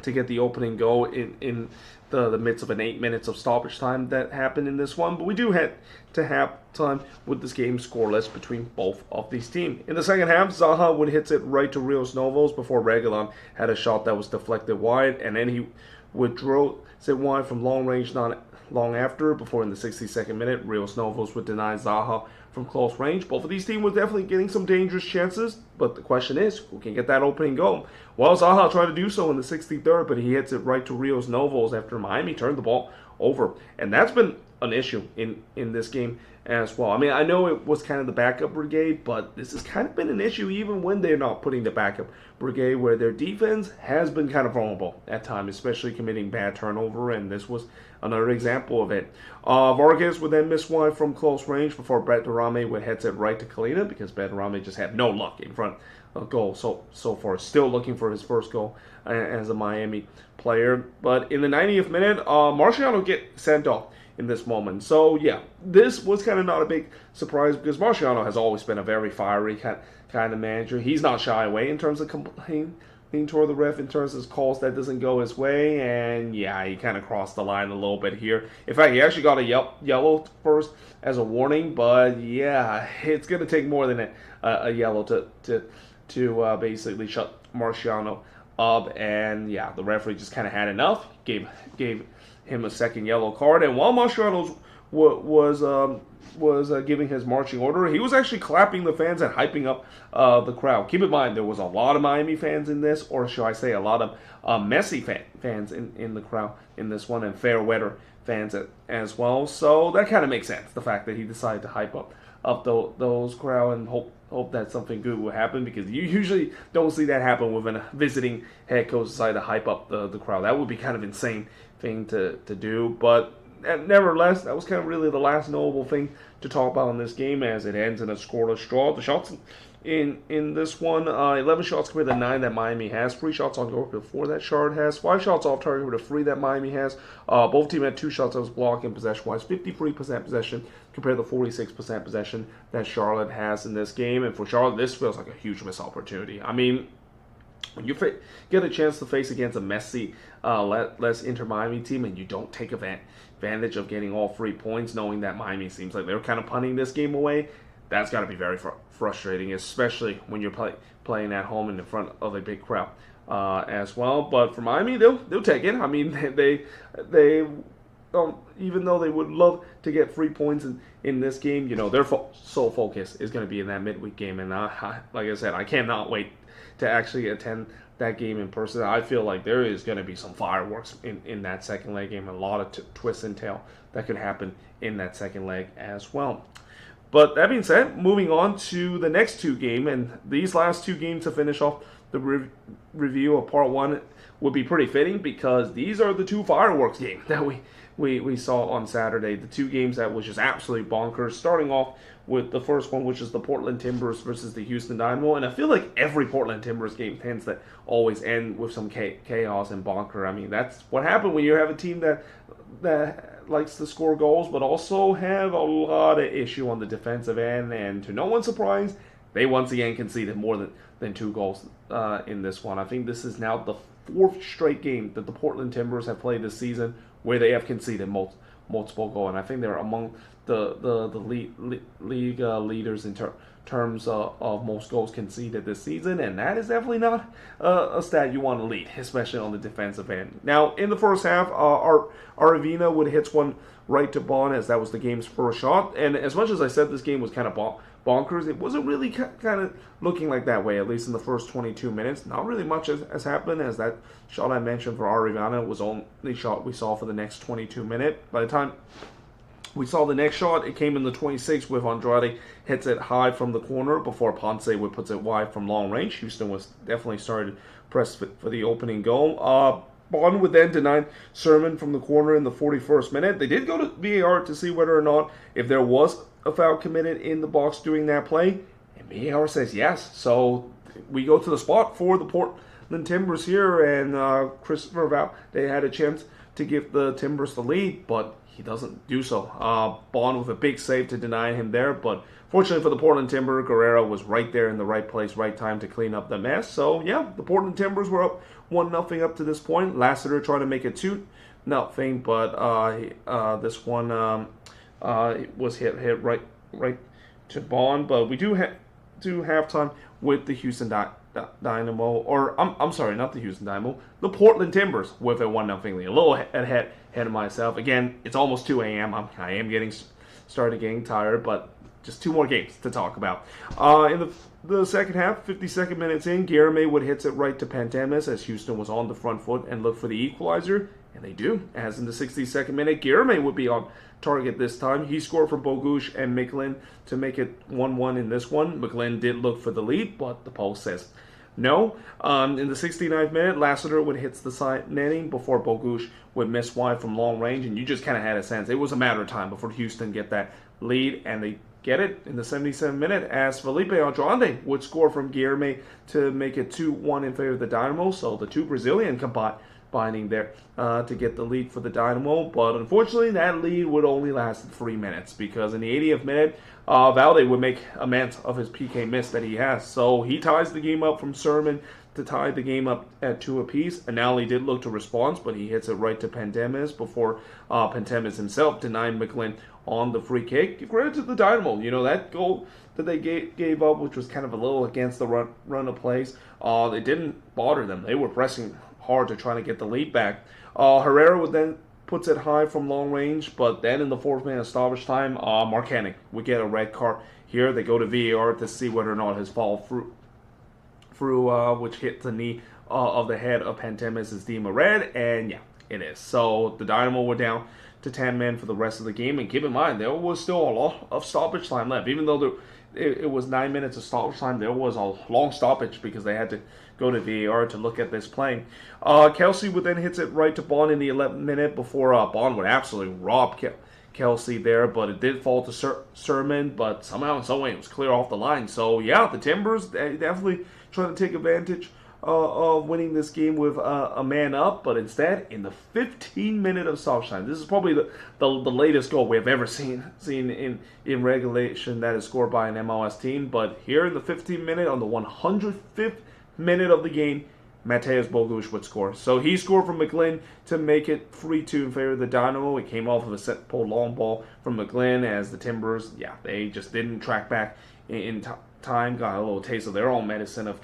to get the opening goal in the midst of an 8 minutes of stoppage time that happened in this one. But we do head to halftime with this game scoreless between both of these teams. In the second half, Zaha would hit it right to Rios Novos before Reguilon had a shot that was deflected wide, and then he would draw it wide from long range not long after, before in the 62nd minute, Rios Novos would deny Zaha from close range. Both of these teams were definitely getting some dangerous chances, but the question is, who can get that opening goal? Well, Zaha tried to do so in the 63rd, but he hits it right to Rios Novos after Miami turned the ball over. And that's been an issue in this game as well. I mean, I know it was kind of the backup brigade, but this has kind of been an issue even when they're not putting the backup brigade, where their defense has been kind of vulnerable at times, especially committing bad turnover, and this was another example of it. Vargas would then miss wide from close range before Bertarame would head it right to Kalina, because Bertarame just had no luck in front of goal so far. Still looking for his first goal as a Miami player. But in the 90th minute, Marciano get sent off in this moment. So yeah, this was kind of not a big surprise because Marciano has always been a very fiery kind of manager. He's not shy away in terms of complaining toward the ref in terms of calls that doesn't go his way, and yeah, he kind of crossed the line a little bit here. In fact, he actually got a yellow first as a warning, but yeah, it's going to take more than a yellow to basically shut Marciano up, and yeah, the referee just kind of had enough, gave him a second yellow card, and while Marciano was giving his marching order, he was actually clapping the fans and hyping up the crowd. Keep in mind, there was a lot of Miami fans in this, or should I say a lot of Messi fans in the crowd in this one, and fair weather fans as well. So that kind of makes sense, the fact that he decided to hype up those crowd and hope that something good will happen, because you usually don't see that happen when a visiting head coach decide to hype up the crowd. That would be kind of insane thing to do, but nevertheless, that was kind of really the last notable thing to talk about in this game, as it ends in a scoreless draw. The shots in this one, 11 shots compared to 9 that Miami has, 3 shots on goal compared to 4 that Charlotte has, 5 shots off target compared to 3 that Miami has. Both teams had 2 shots that was blocked, and possession-wise, 53% possession compared to 46% possession that Charlotte has in this game. And for Charlotte, this feels like a huge missed opportunity. I mean, when you get a chance to face against a Messi, less Inter-Miami team, and you don't take advantage of getting all 3 points, knowing that Miami seems like they're kind of punting this game away, that's got to be very frustrating, especially when you're playing at home and in front of a big crowd as well. But for Miami, they'll take it. I mean, they even though they would love to get 3 points in this game, their sole focus is going to be in that midweek game. And like I said, I cannot wait to actually attend that game in person. I feel like there is going to be some fireworks in that second leg game, a lot of twists and tail that could happen in that second leg as well. But that being said, moving on to the next two games, and these last two games to finish off the review of part one would be pretty fitting because these are the two fireworks games that we saw on Saturday. The two games that was just absolutely bonkers. Starting off with the first one, which is the Portland Timbers versus the Houston Dynamo. And I feel like every Portland Timbers game tends to always end with some chaos and bonker. I mean, that's what happened when you have a team that likes to score goals, but also have a lot of issue on the defensive end. And to no one's surprise, they once again conceded more than 2 goals in this one. I think this is now the 4th straight game that the Portland Timbers have played this season where they have conceded multiple goals, and I think they're among the league leaders in terms of most goals conceded this season, and that is definitely not a stat you want to lead, especially on the defensive end. Now, in the first half, Arvina would hit one right to Bond as that was the game's first shot, and as much as I said this game was kind of bonkers, it wasn't really kind of looking like that way, at least in the first 22 minutes. Not really much has happened, as that shot I mentioned for Arvina was only shot we saw for the next 22 minutes. By the time we saw the next shot, it came in the 26th with Andrade hits it high from the corner before Ponce would puts it wide from long range. Houston was definitely started press for the opening goal. Bond would then deny Sermon from the corner in the 41st minute. They did go to VAR to see whether or not if there was a foul committed in the box during that play, and VAR says yes. So we go to the spot for the Portland Timbers here, and Christopher Val, they had a chance to give the Timbers the lead, but he doesn't do so. Bond with a big save to deny him there, but fortunately for the Portland Timber, Guerrero was right there in the right place, right time to clean up the mess. So yeah, the Portland Timbers were up 1-0 up to this point. Lassiter trying to make it 2-0, but this one was hit right to Bond. But we do halftime with the Houston Dynamo, or I'm sorry, not the Houston Dynamo, the Portland Timbers with a 1-0 lead. A little ahead of myself. Again, it's almost 2 a.m. I am started getting tired, but just 2 more games to talk about. In the second half, 52nd minutes in, Guilherme would hits it right to Pantemis as Houston was on the front foot and looked for the equalizer, and they do. As in the 62nd minute, Guilherme would be on target this time. He scored for Bogusz and McGlynn to make it 1-1 in this one. McGlynn did look for the lead, but the post says no. In the 69th minute, Lassiter would hit the side netting before Bogusz would miss wide from long range, and you just kind of had a sense it was a matter of time before Houston get that lead, and they get it in the 77th minute as Felipe Andrade would score from Guilherme to make it 2-1 in favor of the Dynamo. So the two Brazilian combining there to get the lead for the Dynamo, but unfortunately that lead would only last 3 minutes because in the 80th minute, Valde would make amends of his PK miss that he has. So he ties the game up from Sermon to tie the game up at 2 apiece. Anali did look to respond, but he hits it right to Pantemis before Pantemis himself denying McGlynn on the free kick. Give credit to the Dynamo. You know, that goal that they gave up, which was kind of a little against the run of plays, it didn't bother them. They were pressing hard to try to get the lead back. Herrera would then puts it high from long range, but then in the 4th minute of stoppage time, Marcanic would get a red card here. They go to VAR to see whether or not his fall through which hit the knee of the head of Pantemis is deemed a red, and yeah, it is. So the Dynamo were down to 10 men for the rest of the game, and keep in mind, there was still a lot of stoppage time left. Even though it was 9 minutes of stoppage time, there was a long stoppage because they had to go to VAR to look at this playing. Kelsey would then hits it right to Bond in the 11th minute before Bond would absolutely rob Kelsey there, but it did fall to Sermon, but somehow in some way it was clear off the line. So yeah, the Timbers definitely trying to take advantage of winning this game with a man up, but instead in the 15th minute of stoppage time, this is probably the latest goal we have ever seen in regulation that is scored by an MLS team. But here in the 15th minute, on the 105th minute of the game, Mateusz Bogusz would score. So he scored from McGlynn to make it 3-2 in favor of the Dynamo. It came off of a set pull long ball from McGlynn as the Timbers, they just didn't track back in time. Got a little taste of their own medicine of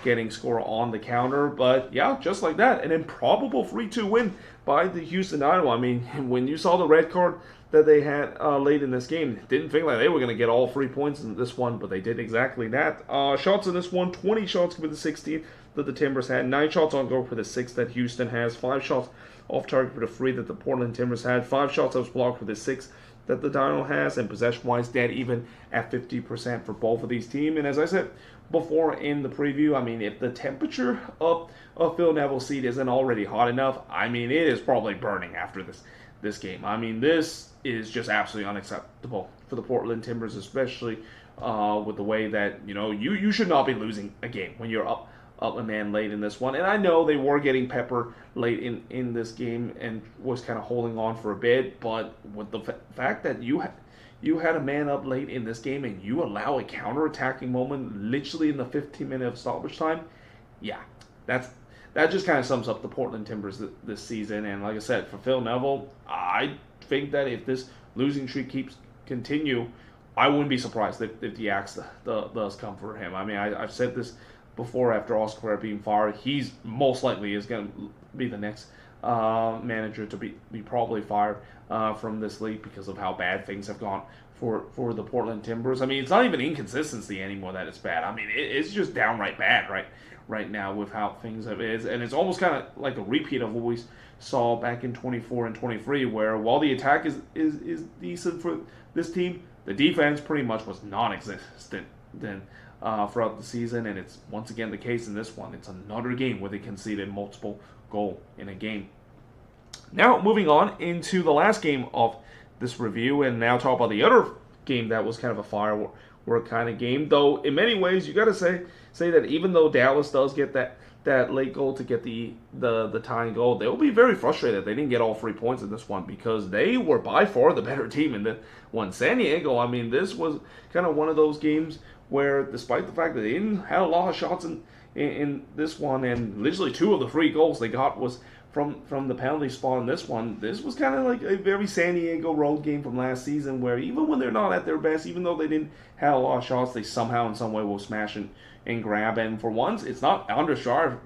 getting score on the counter. But yeah, just like that, an improbable 3-2 win by the Houston Dynamo. I mean, when you saw the red card that they had late in this game. Didn't think like they were going to get all 3 points in this one, but they did exactly that. Shots in this one, 20 shots for the 16 that the Timbers had, 9 shots on goal for the 6 that Houston has, 5 shots off target for the 3 that the Portland Timbers had, 5 shots that was blocked for the 6 that the Dino has, and possession-wise, dead even at 50% for both of these teams. And as I said before in the preview, I mean, if the temperature of Phil Neville's seat isn't already hot enough, I mean, it is probably burning after this game. I mean, this is just absolutely unacceptable for the Portland Timbers, especially with the way that, you should not be losing a game when you're up a man late in this one. And I know they were getting pepper late in this game and was kind of holding on for a bit, but with the fact that you had a man up late in this game and you allow a counter-attacking moment literally in the 15-minute of stoppage time, yeah, that just kind of sums up the Portland Timbers this season. And like I said, for Phil Neville, I think that if this losing streak keeps continue, I wouldn't be surprised if the axe does come for him. I mean, I've said this before, after Oscar being fired, he's most likely is going to be the next manager to be probably fired from this league because of how bad things have gone for the Portland Timbers. I mean, it's not even inconsistency anymore that it's bad. I mean, it's just downright bad right now with how things is, and it's almost kind of like a repeat of what we saw back in 24 and 23, where while the attack is decent for this team, the defense pretty much was non-existent then throughout the season, and it's once again the case in this one. It's another game where they conceded multiple goals in a game. Now, moving on into the last game of this review, and now talk about the other game that was kind of a firework kind of game. Though, in many ways, you got to say that even though Dallas does get that late goal to get the tying goal, they'll be very frustrated they didn't get all 3 points in this one, because they were by far the better team in the one. San Diego, I mean, this was kind of one of those games where, despite the fact that they didn't have a lot of shots in this one, and literally 2 of the 3 goals they got was from the penalty spot in this one, this was kind of like a very San Diego road game from last season, where even when they're not at their best, even though they didn't have a lot of shots, they somehow in some way will smash and grab. And for once, it's not Anders Schaar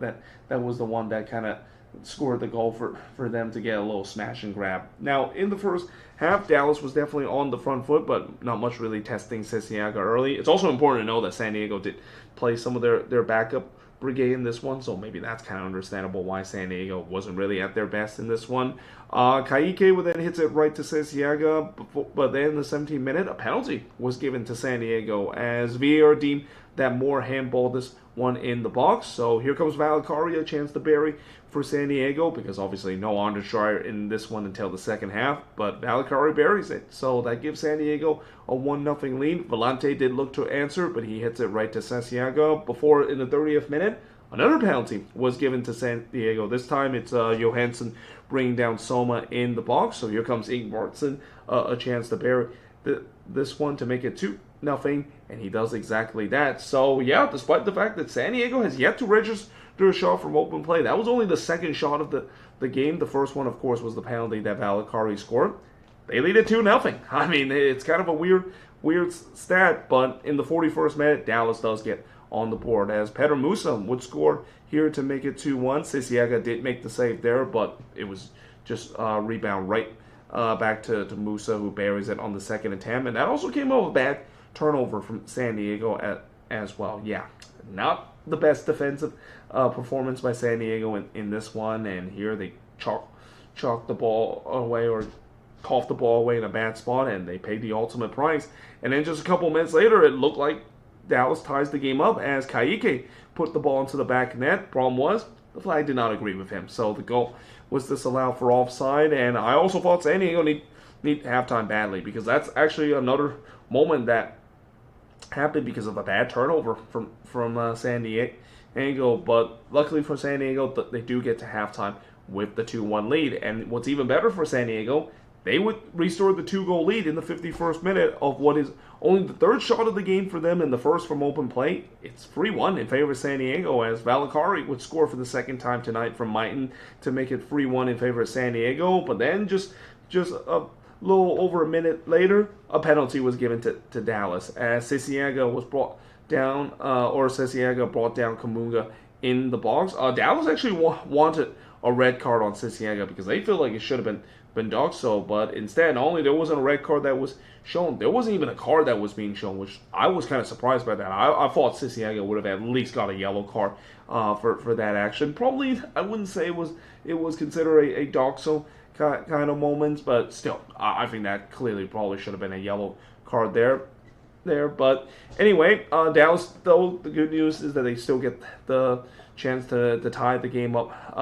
that was the one that kind of scored the goal for them to get a little smash and grab. Now, in the first half, Dallas was definitely on the front foot, but not much really testing Sisiaga early. It's also important to know that San Diego did play some of their backup brigade in this one, so maybe that's kind of understandable why San Diego wasn't really at their best in this one. Kaique then hits it right to Sisiaga, but then in the 17th minute, a penalty was given to San Diego as VAR deemed that Moore handballed this one in the box. So here comes Valakari, a chance to bury for San Diego, because obviously no Anders Schaar in this one until the second half, but Valakari buries it. So that gives San Diego a 1-0 lead. Volante did look to answer, but he hits it right to Sisiaga before, in the 30th minute, another penalty was given to San Diego. This time it's Johansson bringing down Soma in the box. So here comes Ingvartsen, a chance to bury this one to make it 2-0, and he does exactly that. So yeah, despite the fact that San Diego has yet to register a shot from open play, that was only the second shot of the game. The first one, of course, was the penalty that Valakari scored. They lead it 2-0. I mean, it's kind of a weird stat, but in the 41st minute, Dallas does get on the board as Petr Musa would score here to make it 2-1. Sisiaga did make the save there, but it was just a rebound right back to Musa, who buries it on the second attempt. And that also came out with a bad turnover from San Diego as well. Yeah, not the best defensive performance by San Diego in this one. And here they chalk the ball away, or cough the ball away in a bad spot, and they paid the ultimate price. And then just a couple minutes later, it looked like Dallas ties the game up as Kaique put the ball into the back net. Problem was, the flag did not agree with him, so the goal was disallowed for offside. And I also thought San Diego need halftime badly, because that's actually another moment that happened because of a bad turnover from San Diego. But luckily for San Diego, they do get to halftime with the 2-1 lead. And what's even better for San Diego, they would restore the 2-goal lead in the 51st minute of what is only the third shot of the game for them, and the first from open play. It's 3-1 in favor of San Diego, as Valakari would score for the second time tonight from Maiton to make it 3-1 in favor of San Diego. But then just a little over a minute later, a penalty was given to Dallas as Sisiaga was brought down, Sisiaga brought down Kamunga in the box. Dallas actually wanted a red card on Sisiega because they feel like it should have been done so, but instead, not only there wasn't a red card that was shown, there wasn't even a card that was being shown, which I was kind of surprised by that. I thought Sisiega would have at least got a yellow card for that action. Probably, I wouldn't say it was considered a doxo kind of moment, but still, I think that clearly probably should have been a yellow card there. But anyway, Dallas, though, the good news is that they still get the chance to tie the game up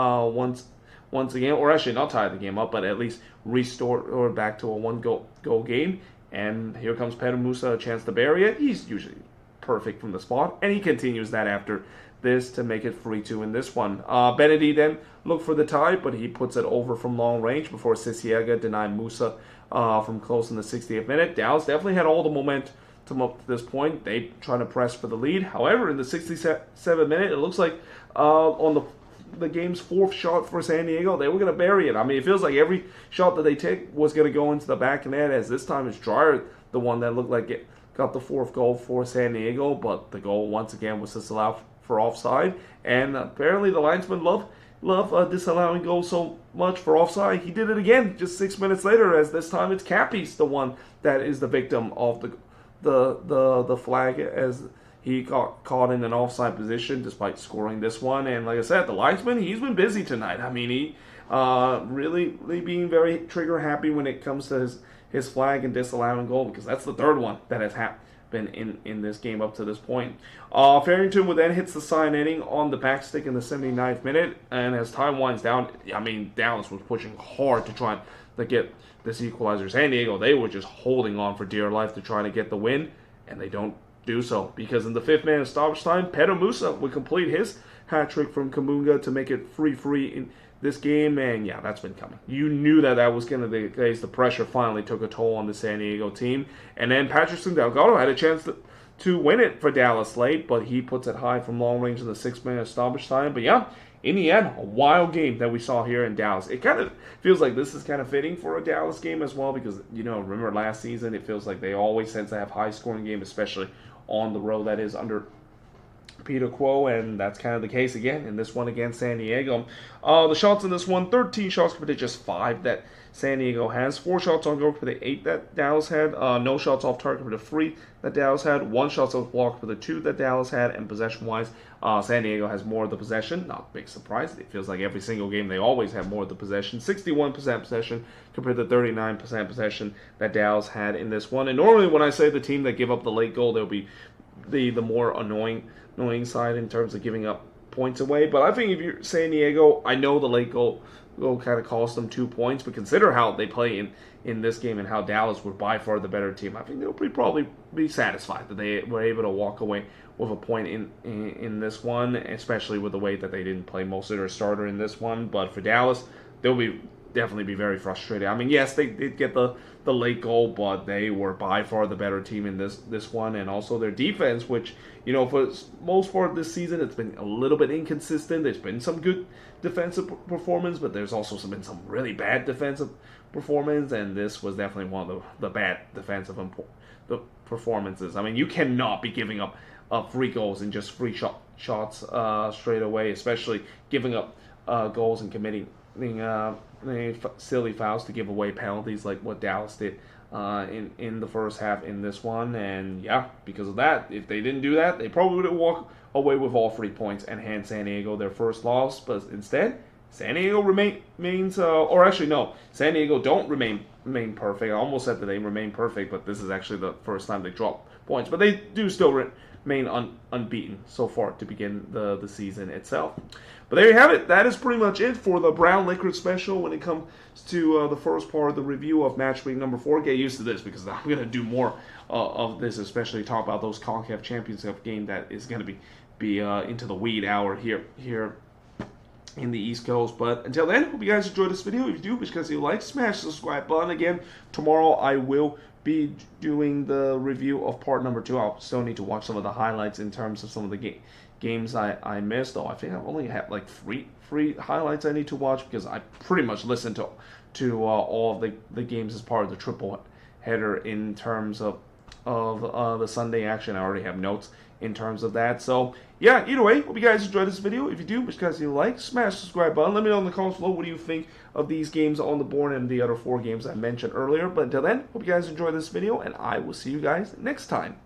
once again, or actually not tie the game up, but at least restore or back to a one-goal game. And here comes Pedro Musa, a chance to bury it. He's usually perfect from the spot, and he continues that after this to make it 3-2 in this one. Benedy then looked for the tie, but he puts it over from long range before Sisiega denied Musa from close in the 60th minute. Dallas definitely had all the momentum up to this point. They trying to press for the lead. However, in the 67th minute, it looks like on the game's fourth shot for San Diego, they were going to bury it. I mean, it feels like every shot that they take was going to go into the back of the net, as this time it's Dreyer, the one that looked like it got the fourth goal for San Diego, but the goal once again was disallowed for offside. And apparently the linesman love disallowing goals so much for offside. He did it again just 6 minutes later, as this time it's Cappy's the one that is the victim of the flag, as he got caught in an offside position despite scoring this one. And like I said, the linesman, he's been busy tonight. I mean, he really being very trigger happy when it comes to his flag and disallowing goal, because that's the third one that has happened in this game up to this point. Farrington would then hits the side netting on the back stick in the 79th minute, and as time winds down, I mean, Dallas was pushing hard to try to get this equalizer. San Diego, they were just holding on for dear life to try to get the win, and they don't do so, because in the 5th minute of stoppage time, Pedro Musa would complete his hat trick from Kamunga to make it 3-3 in this game. And yeah, that's been coming. You knew that was going to be the case. The pressure finally took a toll on the San Diego team, and then Patterson Delgado had a chance to win it for Dallas late, but he puts it high from long range in the 6th minute of stoppage time. But yeah, in the end, a wild game that we saw here in Dallas. It kind of feels like this is kind of fitting for a Dallas game as well, because, you know, remember last season, it feels like they always tend to have high-scoring games, especially on the road, that is, under Peter Quo, and that's kind of the case again in this one against San Diego. The shots in this one, 13 shots compared to just 5 that San Diego has. 4 shots on goal compared to 8 that Dallas had. No shots off target compared to 3 that Dallas had. 1 shot off block compared to 2 that Dallas had. And possession-wise, San Diego has more of the possession. Not a big surprise. It feels like every single game they always have more of the possession. 61% possession compared to 39% possession that Dallas had in this one. And normally when I say the team that give up the late goal, they'll be the more annoying side in terms of giving up points away. But I think if you're San Diego, I know the late goal kind of cost them 2 points, but consider how they play in this game and how Dallas were by far the better team. I think they'll probably be satisfied that they were able to walk away with a point in this one, especially with the way that they didn't play most of their starter in this one. But for Dallas, they'll definitely be very frustrated. I mean, yes, they did get the late goal, but they were by far the better team in this one. And also their defense, which, you know, for most part of this season, it's been a little bit inconsistent. There's been some good defensive performance, but there's also been some really bad defensive performance, and this was definitely one of the bad defensive performances. I mean, you cannot be giving up 3 goals in just 3 shots straight away, especially giving up goals and committing silly fouls to give away penalties like what Dallas did in the first half in this one. And yeah, because of that, if they didn't do that, they probably would have walked away with all 3 points and hand San Diego their first loss. But instead, San Diego remains, or actually no, San Diego don't remain perfect. I almost said that they remain perfect, but this is actually the first time they dropped points. But they do still remain unbeaten so far to begin the season itself. But there you have it. That is pretty much it for the Brown Liquor special when it comes to the first part of the review of Match Week number 4. Get used to this, because I'm going to do more of this, especially talk about those CONCACAF Championship game that is going to be into the weed hour here in the East Coast. But until then, hope you guys enjoyed this video. If you do, because you like, smash the subscribe button. Again, tomorrow I will be doing the review of part number 2. I'll still need to watch some of the highlights in terms of some of the games I missed. Though I think I've only had like three highlights I need to watch, because I pretty much listened to all of the games as part of the triple header in terms of of the Sunday action. I already have notes in terms of that. So yeah, either way, hope you guys enjoyed this video. If you do, make sure you like, smash the subscribe button. Let me know in the comments below what do you think of these games on the board and the other 4 games I mentioned earlier. But until then, hope you guys enjoyed this video, and I will see you guys next time.